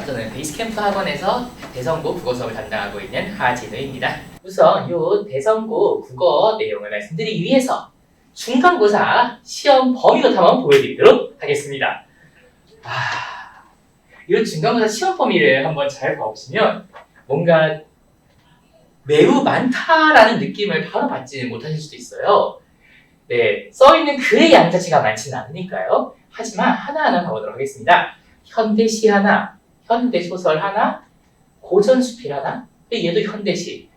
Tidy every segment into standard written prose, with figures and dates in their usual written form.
저는 베이스캠프 학원에서 대성고 국어 수업을 담당하고 있는 하진우입니다. 우선 이 대성고 국어 내용을 말씀드리기 위해서 중간고사 시험 범위부터 한번 보여드리도록 하겠습니다. 이 중간고사 시험 범위를 한번 잘 봐보시면 뭔가 매우 많다라는 느낌을 바로 받지 못하실 수도 있어요. 네, 써있는 글의 양 자체가 많지는 않으니까요. 하지만 하나하나 봐보도록 하겠습니다. 현대시 하나, 현대소설 하나, 고전수필 하나, 얘도 현대시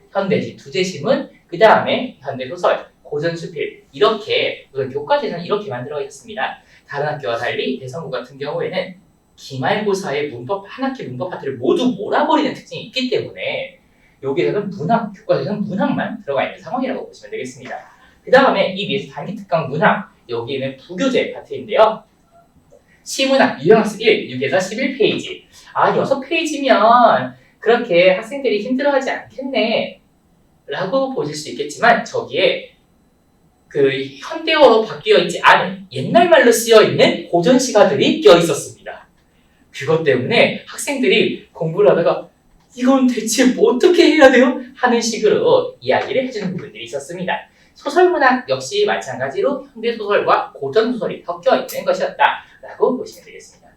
두 제시문, 그 다음에 현대소설, 고전수필 이렇게 우선 교과서에서는 이렇게 만들어 있습니다. 다른 학교와 달리 대성고 같은 경우에는 기말고사의 문법 한 학기 문법 파트를 모두 몰아버리는 특징이 있기 때문에 여기에서는 문학, 교과서에서는 문학만 들어가 있는 상황이라고 보시면 되겠습니다. 그 다음에 이 위에서 단기특강 문학, 여기는 부교재 파트인데요. 시문학, 유형학습 1, 6에서 11페이지. 6페이지면 그렇게 학생들이 힘들어하지 않겠네 라고 보실 수 있겠지만 저기에 그 현대어로 바뀌어 있지 않은 옛날 말로 쓰여 있는 고전 시가들이 껴 있었습니다. 그것 때문에 학생들이 공부를 하다가 이건 대체 뭐 어떻게 해야 돼요? 하는 식으로 이야기를 해주는 부분들이 있었습니다. 소설문학 역시 마찬가지로 현대소설과 고전소설이 섞여 있는 것이었다 라고 보시면 되겠습니다.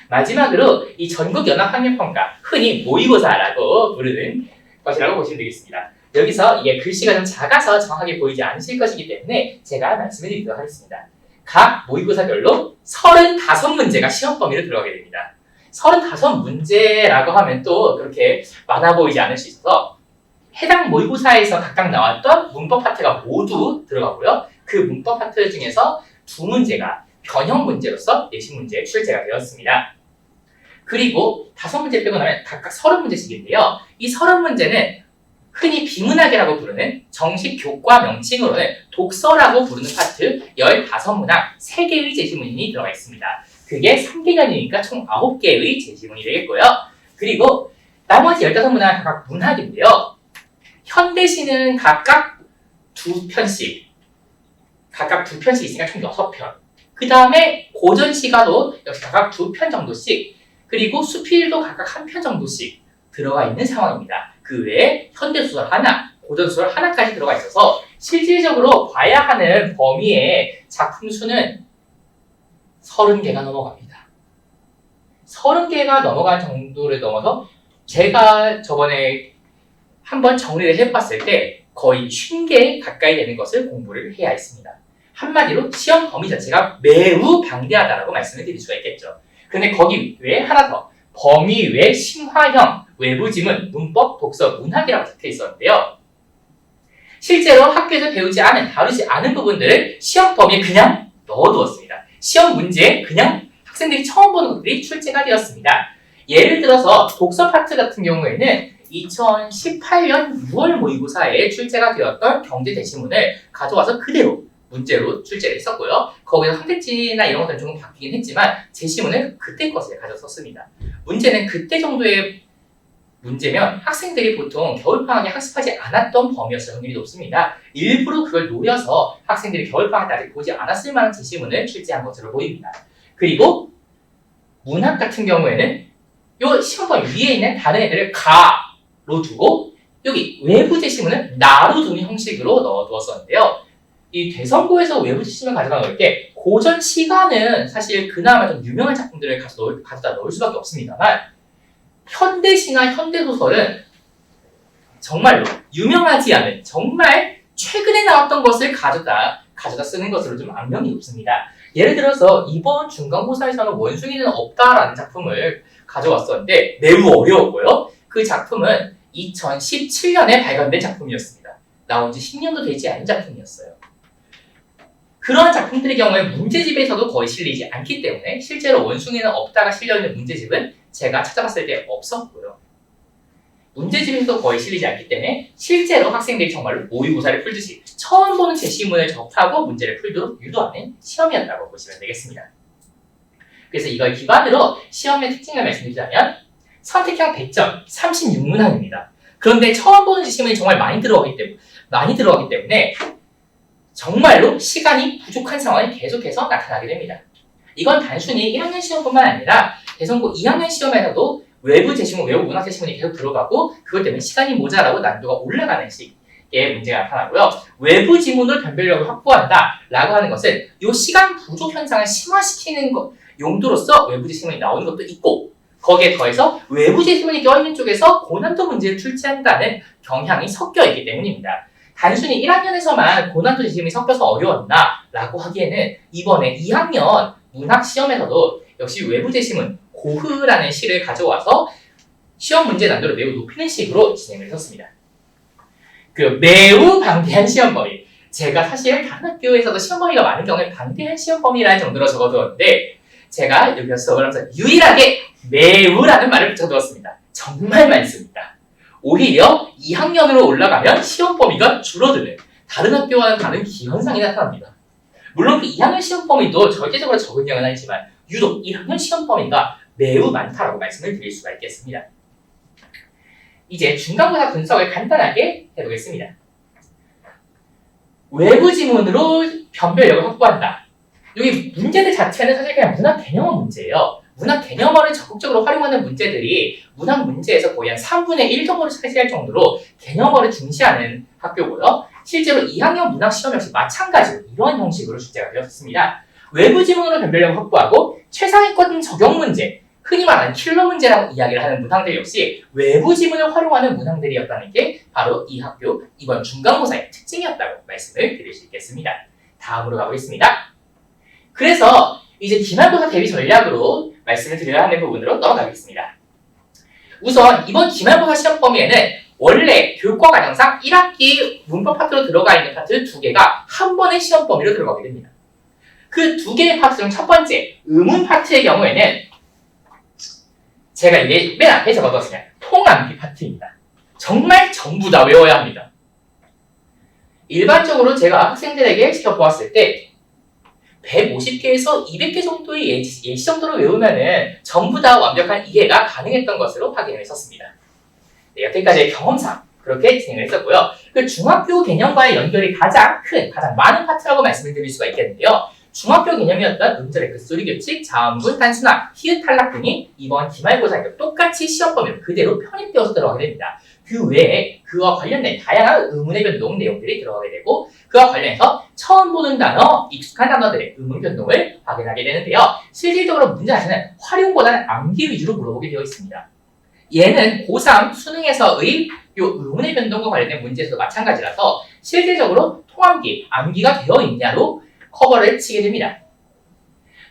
마지막으로 이 전국연합학력평가, 흔히 모의고사라고 부르는 것이라고 보시면 되겠습니다. 여기서 이게 글씨가 좀 작아서 정확하게 보이지 않으실 것이기 때문에 제가 말씀을 드리도록 하겠습니다. 각 모의고사별로 35문제가 시험 범위로 들어가게 됩니다. 35문제라고 하면 또 그렇게 많아 보이지 않을 수 있어서 해당 모의고사에서 각각 나왔던 문법 파트가 모두 들어가고요. 그 문법 파트 중에서 2문제가 변형 문제로서 내신 문제에 출제가 되었습니다. 그리고 5문제 빼고 나면 각각 30문제씩인데요. 이 30문제는 흔히 비문학이라고 부르는 정식 교과 명칭으로는 독서라고 부르는 파트 15문항 3개의 제시문이 들어가 있습니다. 그게 3개간이니까 총 9개의 제시문이 되겠고요. 그리고 나머지 15문항은 각각 문학인데요. 현대시는 각각 2편씩 있으니까 총 6편. 그 다음에 고전시가도 역시 각각 2편 정도씩, 그리고 수필도 각각 1편 정도씩 들어가 있는 상황입니다. 그 외에 현대소설 하나, 고전소설 하나까지 들어가 있어서 실질적으로 봐야 하는 범위의 작품 수는 30개가 넘어갑니다. 30개가 넘어간 정도를 넘어서 제가 저번에 한번 정리를 해봤을 때 거의 50개 가까이 되는 것을 공부를 해야 했습니다. 한마디로 시험 범위 자체가 매우 방대하다라고 말씀을 드릴 수가 있겠죠. 근데 거기 외에 하나 더, 범위 외 심화형, 외부 지문, 문법, 독서, 문학이라고 적혀 있었는데요. 실제로 학교에서 다루지 않은 부분들을 시험 범위에 그냥 넣어두었습니다. 시험 문제에 그냥 학생들이 처음 보는 것들이 출제가 되었습니다. 예를 들어서 독서 파트 같은 경우에는 2018년 6월 모의고사에 출제가 되었던 경제 제시문을 가져와서 그대로 문제로 출제를 했었고요. 거기서 선택지나 이런 것들은 조금 바뀌긴 했지만 제시문은 그때 것을 가져 썼습니다. 문제는 그때 정도의 문제면 학생들이 보통 겨울방학에 학습하지 않았던 범위였을 확률이 높습니다. 일부러 그걸 노려서 학생들이 겨울방학 때 아직 보지 않았을 만한 제시문을 출제한 것으로 보입니다. 그리고 문학 같은 경우에는 이 시험 범위 위에 있는 다른 애들을 가로 두고 여기 외부 제시문을 나로 두는 형식으로 넣어두었었는데요. 이 대성고에서 외부 제시문을 가져다 넣을 때 고전 시가는 사실 그나마 좀 유명한 작품들을 가져다 넣을 수밖에 없습니다만 현대시나 현대소설은 정말로 유명하지 않은 정말 최근에 나왔던 것을 가져다 쓰는 것으로 좀 악명이 높습니다. 예를 들어서 이번 중간고사에서는 원숭이는 없다라는 작품을 가져왔었는데 매우 어려웠고요. 그 작품은 2017년에 발간된 작품이었습니다. 나온 지 10년도 되지 않은 작품이었어요. 그런 작품들의 경우에 문제집에서도 거의 실리지 않기 때문에 실제로 원숭이는 없다가 실려있는 문제집은 제가 찾아봤을 때 없었고요. 문제집에서도 거의 실리지 않기 때문에 실제로 학생들이 정말로 모의고사를 풀듯이 처음 보는 제시문을 접하고 문제를 풀도록 유도하는 시험이었다고 보시면 되겠습니다. 그래서 이걸 기반으로 시험의 특징을 말씀드리자면 선택형 100점 36문항입니다. 그런데 처음 보는 제시문이 정말 많이 들어가기 때문에 정말로 시간이 부족한 상황이 계속해서 나타나게 됩니다. 이건 단순히 1학년 시험뿐만 아니라 대성고 2학년 시험에서도 외부 제시문, 외부 문학 제시문이 계속 들어가고 그것 때문에 시간이 모자라고 난이도가 올라가는 식의 문제가 나타나고요. 외부 지문으로 변별력을 확보한다라고 하는 것은 이 시간 부족 현상을 심화시키는 용도로서 외부 제시문이 나오는 것도 있고 거기에 더해서 외부 제시문이 껴있는 쪽에서 고난도 문제를 출제한다는 경향이 섞여 있기 때문입니다. 단순히 1학년에서만 고난도 제시문이 섞여서 어려웠나라고 하기에는 이번에 2학년 문학 시험에서도 역시 외부 제시문 고흐라는 시를 가져와서 시험 문제 난도를 매우 높이는 식으로 진행을 했었습니다. 그 매우 방대한 시험 범위. 제가 사실 다른 학교에서도 시험 범위가 많은 경우에 방대한 시험 범위라는 정도로 적어두었는데 제가 여기서 수업을 하면서 유일하게 매우라는 말을 붙여두었습니다. 정말 많습니다. 오히려 2학년으로 올라가면 시험 범위가 줄어드는 다른 학교와는 다른 기현상이 나타납니다. 물론 그 2학년 시험 범위도 절대적으로 적은 경우는 아니지만 유독 1학년 시험 범위가 매우 많다라고 말씀을 드릴 수가 있겠습니다. 이제 중간고사 분석을 간단하게 해보겠습니다. 외부 지문으로 변별력을 확보한다. 여기 문제들 자체는 사실 그냥 문학 개념어 문제예요. 문학 개념어를 적극적으로 활용하는 문제들이 문학 문제에서 거의 한 3분의 1 정도를 차지할 정도로 개념어를 중시하는 학교고요. 실제로 2학년 문학 시험 역시 마찬가지로 이런 형식으로 출제가 되었습니다. 외부 지문으로 변별력을 확보하고 최상위권 적용 문제, 흔히 말하는 킬러 문제라고 이야기를 하는 문항들 역시 외부 지문을 활용하는 문항들이었다는 게 바로 이 학교 이번 중간고사의 특징이었다고 말씀을 드릴 수 있겠습니다. 다음으로 가보겠습니다. 그래서 이제 기말고사 대비 전략으로 말씀을 드려야 하는 부분으로 넘어가겠습니다. 우선 이번 기말고사 시험 범위에는 원래 교과 과정상 1학기 문법 파트로 들어가 있는 파트 2개가 한 번의 시험 범위로 들어가게 됩니다. 그 2개의 파트 중 첫 번째 의문 파트의 경우에는 제가 이게 맨 앞에 적어뒀습니다. 통암기 파트입니다. 정말 전부 다 외워야 합니다. 일반적으로 제가 학생들에게 시켜보았을 때 150개에서 200개 정도의 예시 정도로 외우면은 전부 다 완벽한 이해가 가능했던 것으로 확인을 했었습니다. 네, 여태까지의 경험상 그렇게 진행을 했었고요. 그 중학교 개념과의 연결이 가장 많은 파트라고 말씀을 드릴 수가 있겠는데요. 중학교 개념이었던 음절의 글소리 규칙, 자음분, 단순화, 히읗 탈락 등이 이번 기말고사에도 똑같이 시험 범위로 그대로 편입되어서 들어가게 됩니다. 그 외에 그와 관련된 다양한 의문의 변동 내용들이 들어가게 되고 그와 관련해서 처음 보는 단어, 익숙한 단어들의 의문 변동을 확인하게 되는데요. 실질적으로 문제 자체는 활용보다는 암기 위주로 물어보게 되어 있습니다. 얘는 고3 수능에서의 요 의문의 변동과 관련된 문제에서도 마찬가지라서 실질적으로 통암기, 암기가 되어 있냐로 커버를 치게 됩니다.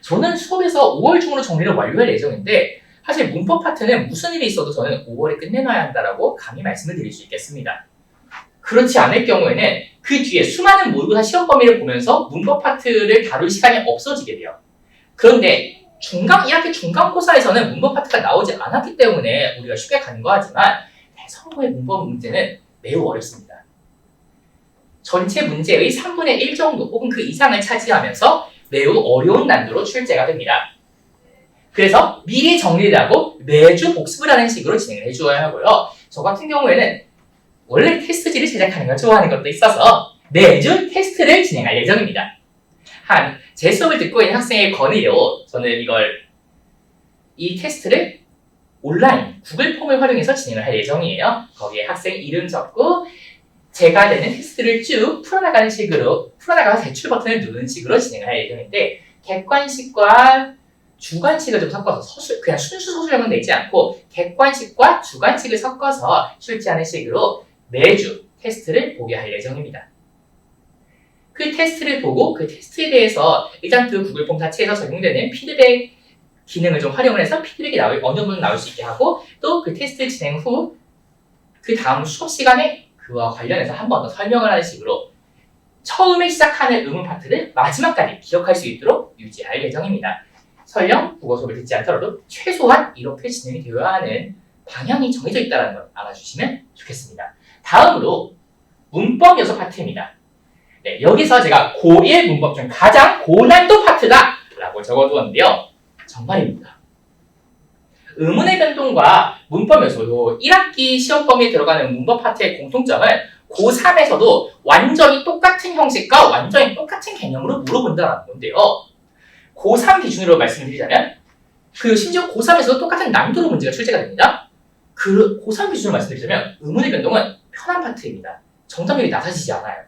저는 수업에서 5월 중으로 정리를 완료할 예정인데 사실 문법 파트는 무슨 일이 있어도 저는 5월에 끝내놔야 한다라고 감히 말씀을 드릴 수 있겠습니다. 그렇지 않을 경우에는 그 뒤에 수많은 모의고사 시험 범위를 보면서 문법 파트를 다룰 시간이 없어지게 돼요. 그런데 1학기 중간고사에서는 문법 파트가 나오지 않았기 때문에 우리가 쉽게 간과하지만 대선고의 문법 문제는 매우 어렵습니다. 전체 문제의 3분의 1 정도 혹은 그 이상을 차지하면서 매우 어려운 난도로 출제가 됩니다. 그래서 미리 정리를 하고 매주 복습을 하는 식으로 진행을 해주어야 하고요. 저 같은 경우에는 원래 테스트지를 제작하는 걸 좋아하는 것도 있어서 매주 테스트를 진행할 예정입니다. 제 수업을 듣고 있는 학생의 건의로 저는 이 테스트를 온라인 구글 폼을 활용해서 진행을 할 예정이에요. 거기에 학생 이름 적고 제가 내는 테스트를 쭉 풀어나가는 식으로 풀어나가서 제출 버튼을 누르는 식으로 진행을 할 예정인데 객관식과 주관식을 좀 섞어서 그냥 순수 서술형은 내지 않고 객관식과 주관식을 섞어서 출제하는 식으로 매주 테스트를 보게 할 예정입니다. 그 테스트를 보고 그 테스트에 대해서 일단 그 구글 폼 자체에서 적용되는 피드백 기능을 좀 활용을 해서 피드백이 어느 정도 나올 수 있게 하고 또 그 테스트 진행 후 그 다음 수업 시간에 그와 관련해서 한 번 더 설명을 하는 식으로 처음에 시작하는 의문 파트를 마지막까지 기억할 수 있도록 유지할 예정입니다. 설령 국어 수업을 듣지 않더라도 최소한 이렇게 진행이 되어야 하는 방향이 정해져 있다는 걸 알아주시면 좋겠습니다. 다음으로 문법 요소 파트입니다. 네, 여기서 제가 고1 문법 중 가장 고난도 파트다 라고 적어두었는데요. 정말입니다. 의문의 변동과 문법 요소 1학기 시험 범위에 들어가는 문법 파트의 공통점은 고3에서도 완전히 똑같은 형식과 완전히 똑같은 개념으로 물어본다는 건데요. 고3 기준으로 말씀드리자면 그리고 심지어 고3에서도 똑같은 난이도로 문제가 출제가 됩니다. 그 고3 기준으로 말씀드리자면 의문의 변동은 편한 파트입니다. 정답률이 낮아지지 않아요.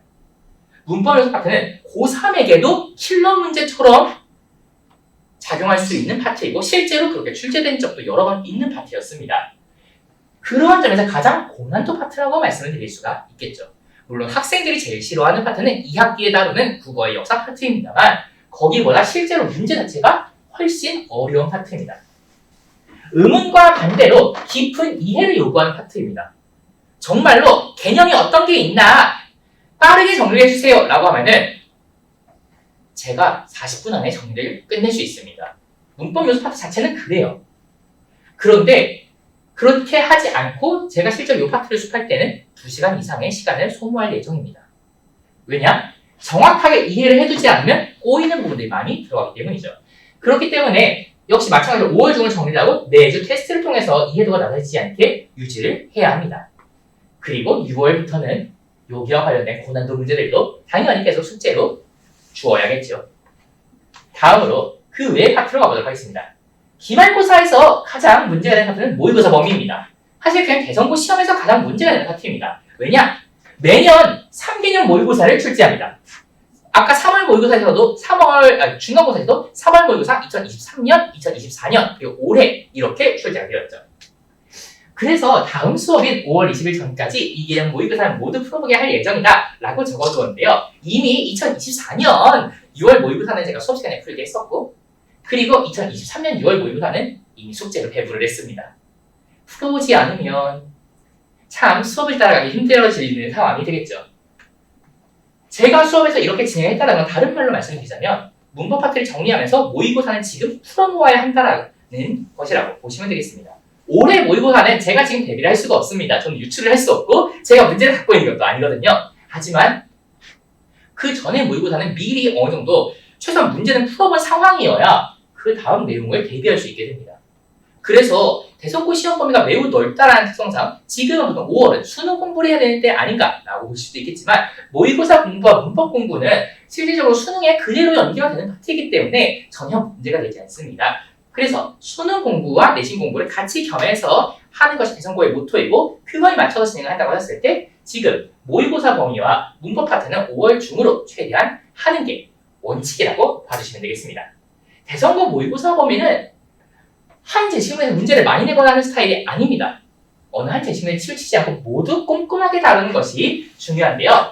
문법 연습 파트는 고3에게도 킬러 문제처럼 작용할 수 있는 파트이고 실제로 그렇게 출제된 적도 여러 번 있는 파트였습니다. 그러한 점에서 가장 고난도 파트라고 말씀을 드릴 수가 있겠죠. 물론 학생들이 제일 싫어하는 파트는 2학기에 다루는 국어의 역사 파트입니다만 거기보다 실제로 문제 자체가 훨씬 어려운 파트입니다. 의문과 반대로 깊은 이해를 요구하는 파트입니다. 정말로 개념이 어떤 게 있나 빠르게 정리해 주세요 라고 하면은 제가 40분 안에 정리를 끝낼 수 있습니다. 문법 요소 파트 자체는 그래요. 그런데 그렇게 하지 않고 제가 실제로 이 파트를 수업할 때는 2시간 이상의 시간을 소모할 예정입니다. 왜냐? 정확하게 이해를 해두지 않으면 꼬이는 부분들이 많이 들어가기 때문이죠. 그렇기 때문에 역시 마찬가지로 5월 중을 정리하고 매주 테스트를 통해서 이해도가 낮아지지 않게 유지를 해야 합니다. 그리고 6월부터는 여기와 관련된 고난도 문제들도 당연히 계속 숙제로 주어야겠죠. 다음으로 그 외의 파트로 가보도록 하겠습니다. 기말고사에서 가장 문제가 되는 파트는 모의고사 범위입니다. 사실 그냥 대전고 시험에서 가장 문제가 되는 파트입니다. 왜냐? 매년 3개년 모의고사를 출제합니다. 아까 3월 모의고사에서도 중간고사에서도 3월 모의고사 2023년, 2024년, 그리고 올해 이렇게 출제가 되었죠. 그래서 다음 수업인 5월 20일 전까지 2개년 모의고사를 모두 풀어보게 할 예정이다 라고 적어두었는데요. 이미 2024년 6월 모의고사는 제가 수업 시간에 풀게 했었고 그리고 2023년 6월 모의고사는 이미 숙제로 배부를 했습니다. 풀어보지 않으면 참 수업을 따라가기 힘들어지는 상황이 되겠죠. 제가 수업에서 이렇게 진행했다는 건 다른 말로 말씀드리자면 문법 파트를 정리하면서 모의고사는 지금 풀어놓아야 한다는 것이라고 보시면 되겠습니다. 올해 모의고사는 제가 지금 대비를 할 수가 없습니다. 저는 유출을 할 수 없고 제가 문제를 갖고 있는 것도 아니거든요. 하지만 그 전에 모의고사는 미리 어느 정도 최소한 문제는 풀어본 상황이어야 그 다음 내용을 대비할 수 있게 됩니다. 그래서 대전고 시험 범위가 매우 넓다라는 특성상 지금은 보통 5월은 수능 공부를 해야 되는 때 아닌가라고 보실 수도 있겠지만 모의고사 공부와 문법 공부는 실질적으로 수능에 그대로 연계가 되는 파트이기 때문에 전혀 문제가 되지 않습니다. 그래서 수능 공부와 내신 공부를 같이 겸해서 하는 것이 대전고의 모토이고 그거에 맞춰서 진행을 한다고 했을 때 지금 모의고사 범위와 문법 파트는 5월 중으로 최대한 하는 게 원칙이라고 봐주시면 되겠습니다. 대전고 모의고사 범위는 한 제시문에서 문제를 많이 내거나 하는 스타일이 아닙니다. 어느 한 제시문에 치우치지 않고 모두 꼼꼼하게 다루는 것이 중요한데요.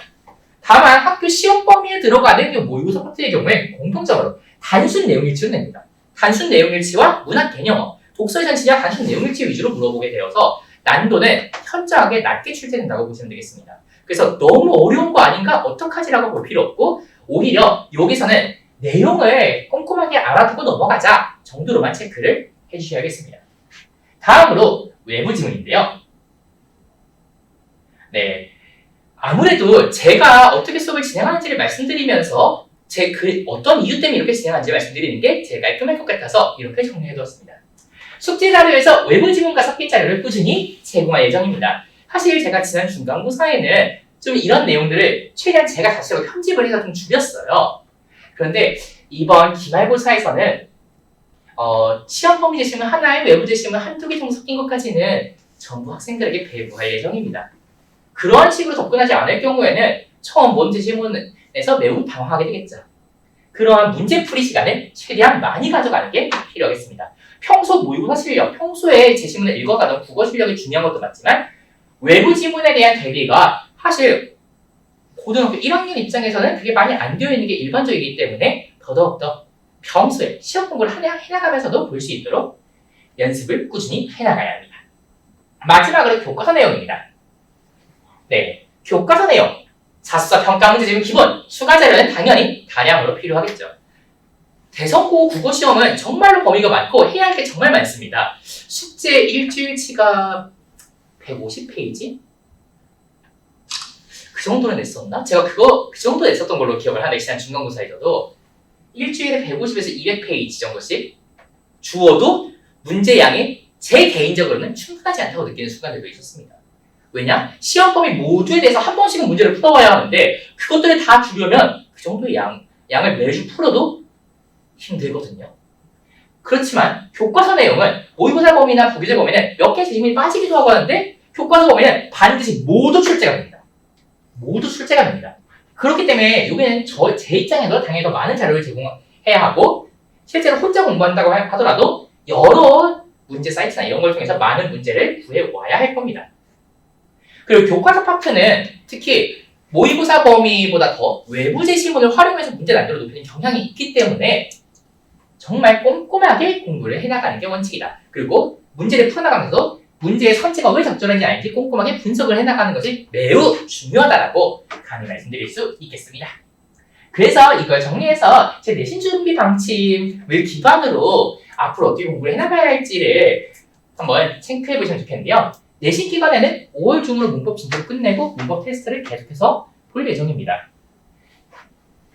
다만 학교 시험 범위에 들어가는 이 모의고사 파트의 경우에 공통적으로 단순 내용일치로 냅니다. 단순 내용일치와 문학 개념어, 독서의 전치냐 단순 내용일치 위주로 물어보게 되어서 난이도는 현저하게 낮게 출제된다고 보시면 되겠습니다. 그래서 너무 어려운 거 아닌가? 어떡하지라고 볼 필요 없고 오히려 여기서는 내용을 꼼꼼하게 알아두고 넘어가자 정도로만 체크를 해주셔야겠습니다. 다음으로 외부 지문인데요. 네, 아무래도 제가 어떻게 수업을 진행하는지를 말씀드리면서 어떤 이유 때문에 이렇게 진행하는지 말씀드리는 게 제일 깔끔할 것 같아서 이렇게 정리해두었습니다. 숙제 자료에서 외부 지문과 섞인 자료를 꾸준히 제공할 예정입니다. 사실 제가 지난 중간고사에는 좀 이런 내용들을 최대한 제가 자체로 편집을 해서 좀 줄였어요. 그런데 이번 기말고사에서는 시험 범위 제시문 하나에 외부 제시문 한두 개 정도 섞인 것까지는 전부 학생들에게 배부할 예정입니다. 그러한 식으로 접근하지 않을 경우에는 처음 본 제시문에서 매우 당황하게 되겠죠. 그러한 문제풀이 시간을 최대한 많이 가져가는 게 필요하겠습니다. 평소 모의고사 실력, 평소에 제시문을 읽어가던 국어 실력이 중요한 것도 맞지만 외부 지문에 대한 대비가 사실 고등학교 1학년 입장에서는 그게 많이 안 되어 있는 게 일반적이기 때문에 더더욱더 평소에 시험 공부를 해나가면서도 볼 수 있도록 연습을 꾸준히 해나가야 합니다. 마지막으로 교과서 내용입니다. 네, 교과서 내용. 자소서 평가 문제 지문 기본, 추가 자료는 당연히 다량으로 필요하겠죠. 대전고 국어시험은 정말로 범위가 많고 해야 할 게 정말 많습니다. 숙제 일주일치가 150페이지? 그 정도는 냈었나? 제가 그 정도 냈었던 걸로 기억을 하는데 지난 중간고사에서도 일주일에 150에서 200페이지 정도씩 주어도 문제 양이 제 개인적으로는 충분하지 않다고 느끼는 순간들도 있었습니다. 왜냐? 시험 범위 모두에 대해서 한 번씩은 문제를 풀어와야 하는데 그것들을 다 주려면 그 정도의 양을 매주 풀어도 힘들거든요. 그렇지만 교과서 내용은 모의고사 범위나 부기제 범위는 몇 개 질문이 빠지기도 하고 하는데 교과서 범위는 반드시 모두 출제가 됩니다. 모두 출제가 됩니다. 그렇기 때문에 여기는 제 입장에서 당연히 더 많은 자료를 제공해야 하고 실제로 혼자 공부한다고 하더라도 여러 문제 사이트나 이런 걸 통해서 많은 문제를 구해와야 할 겁니다. 그리고 교과서 파트는 특히 모의고사 범위보다 더 외부 제시문을 활용해서 문제 난이도를 높이는 경향이 있기 때문에 정말 꼼꼼하게 공부를 해나가는 게 원칙이다. 그리고 문제를 풀어나가면서 문제의 선체가 왜 적절한지 아닌지 꼼꼼하게 분석을 해나가는 것이 매우 중요하다고 감히 말씀드릴 수 있겠습니다. 그래서 이걸 정리해서 제 내신 준비 방침을 기반으로 앞으로 어떻게 공부를 해나가야 할지를 한번 체크해 보시면 좋겠는데요. 내신 기간에는 5월 중으로 문법 진도를 끝내고 문법 테스트를 계속해서 볼 예정입니다.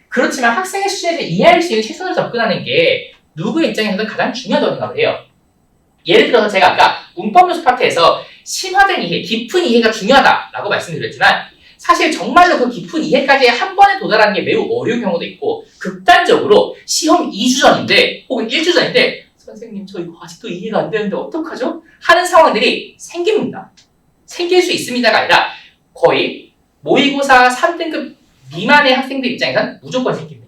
그렇지만 학생의 수준에서 이해할 수 있는 최선으로 접근하는 게 누구의 입장에서는 가장 중요하다고 생각을 해요. 예를 들어서 제가 아까 문법 요소 파트에서 심화된 이해, 깊은 이해가 중요하다라고 말씀드렸지만 사실 정말로 그 깊은 이해까지 한 번에 도달하는 게 매우 어려운 경우도 있고 극단적으로 시험 2주 전인데 혹은 1주 전인데 선생님 저 이거 아직도 이해가 안 되는데 어떡하죠? 하는 상황들이 생깁니다. 생길 수 있습니다가 아니라 거의 모의고사 3등급 미만의 학생들 입장에서는 무조건 생깁니다.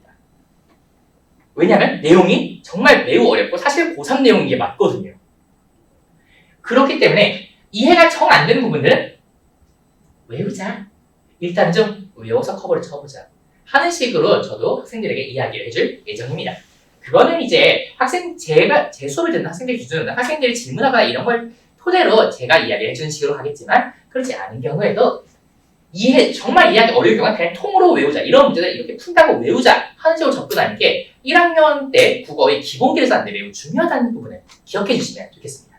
왜냐하면 내용이 정말 매우 어렵고 사실 고3 내용이 이게 맞거든요. 그렇기 때문에 이해가 정 안 되는 부분들은 외우자. 일단 좀 외워서 커버를 쳐보자. 하는 식으로 저도 학생들에게 이야기를 해줄 예정입니다. 그거는 이제 제가 제 수업을 듣는 학생들 기준으로 학생들이 질문하거나 이런 걸 토대로 제가 이야기를 해주는 식으로 하겠지만 그렇지 않은 경우에도 정말 이해하기 어려울 경우는 그냥 통으로 외우자. 이런 문제를 이렇게 푼다고 외우자 하는 식으로 접근하는 게 1학년 때 국어의 기본 계산인데 매우 중요하다는 부분을 기억해 주시면 좋겠습니다.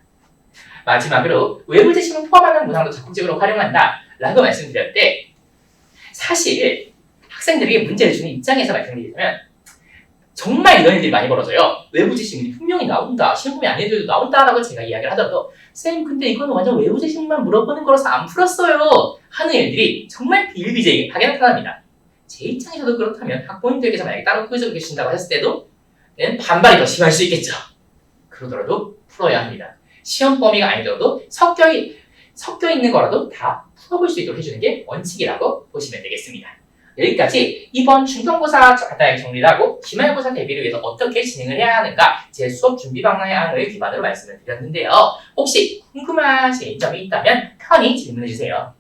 마지막으로 외부 제시문 포함하는 문항도 적극적으로 활용한다 라고 말씀드릴 때 사실 학생들에게 문제를 주는 입장에서 말씀드리자면 정말 이런 일들이 많이 벌어져요. 외부 제시문이 분명히 나온다. 시험이 안 해도 나온다라고 제가 이야기를 하더라도 쌤 근데 이거는 완전 외부 제시문만 물어보는 거라서 안 풀었어요 하는 일들이 정말 비일비재하게 나타납니다. 제 입장에서도 그렇다면 학부모님들께서 만약에 따로 퀴즈를 계신다고 했을 때도 반발이 더 심할 수 있겠죠. 그러더라도 풀어야 합니다. 시험 범위가 아니더라도 섞여 있는 거라도 다 풀어볼 수 있도록 해주는 게 원칙이라고 보시면 되겠습니다. 여기까지 이번 중간고사 간단하게 정리를 하고 기말고사 대비를 위해서 어떻게 진행을 해야 하는가 제 수업 준비 방향을 기반으로 말씀을 드렸는데요. 혹시 궁금하신 점이 있다면 편히 질문해 주세요.